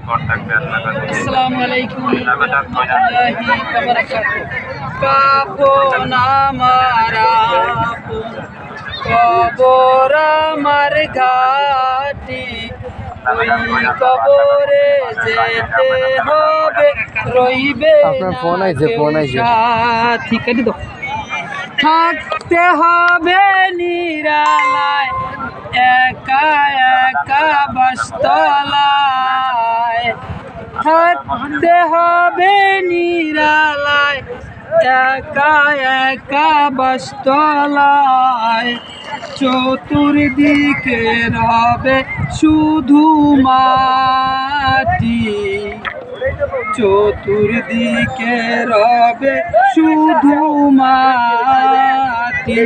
আসসালামু আলাইকুম ওয়া রাহমাতুল্লাহি ওয়া বারাকাতুহু। কাফন আমার আপন, কবর আমার ঘাটি, ওই কবরে যেতে হবে, রইবে না কেউ সাথী। কেটে দাও। থাকতে হবে নিরালায়, একা একা বাসতলায়। থাকতে হবে নিরালায়, একা একা বাসতলায়। চতুর্দিকে রবে শুধু মাটি, চতুর্দিকে রবে শুধু মাটি।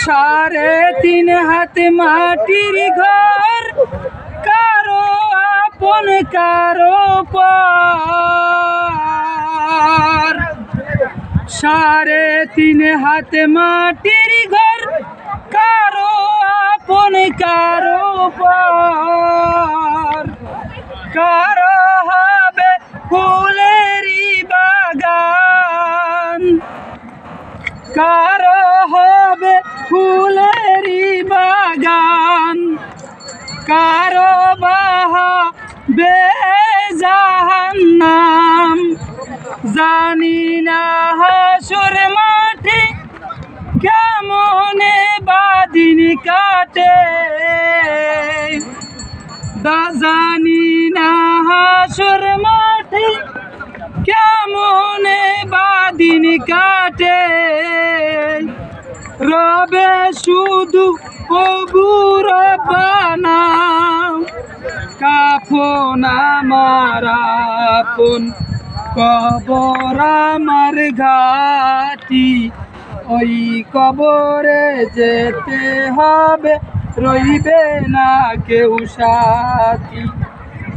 3.5 হাত মাটির ঘর, কারো আপন কারো পর। 3.5 হাত মাটির ঘর, কারো আপন কারো পর। কারো হবে ফুলেরই বাগান, কারো হবে ফুলেরই বাগান। কারো বাহাবে জাহান্নাম, জানি না হাসর মাঠে কেমনে বাদিন কাটে। জানি না হাসর মাঠে কেমনে বাদিন কাটে। রবে শুধু প্রভু রব্বানা, কাফন আমার আপন, কবর আমার ঘাটি, ওই কবরে যেতে হবে, রইবে না কেউ সাথী।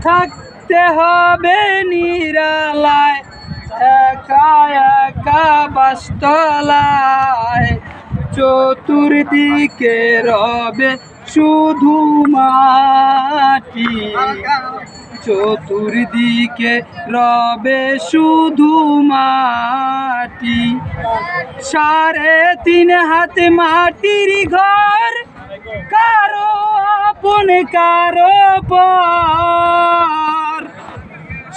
থাকতে হবে নিরালায়, একা একা বাসতলায়। চতুর্দিকে রবে শুধু মাটি, চতুর্দিকে রবে শুধু মাটি। 3.5 হাত মাটির ঘর, কারো আপন কারো পর।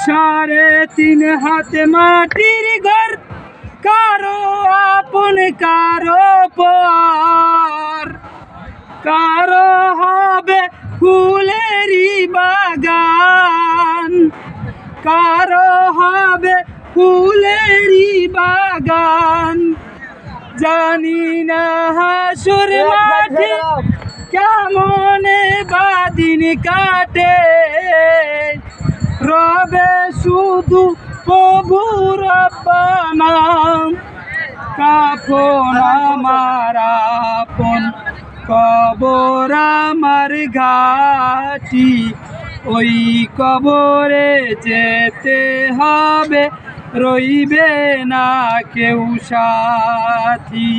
3.5 হাত মাটির ঘর, কারো আপন কারো পর। কারো হবে ফুলেরই বাগান, কারো হবে ফুলেরই বাগান। জানি না হাসর মাঠে কেমনে বাদিন কাটে। রবে শুধু প্রভু রব্বানা, কাফন আমার আপন, কবর আমার ঘাটি, ওই কবরে যেতে হবে, রইবে না কেউ সাথী।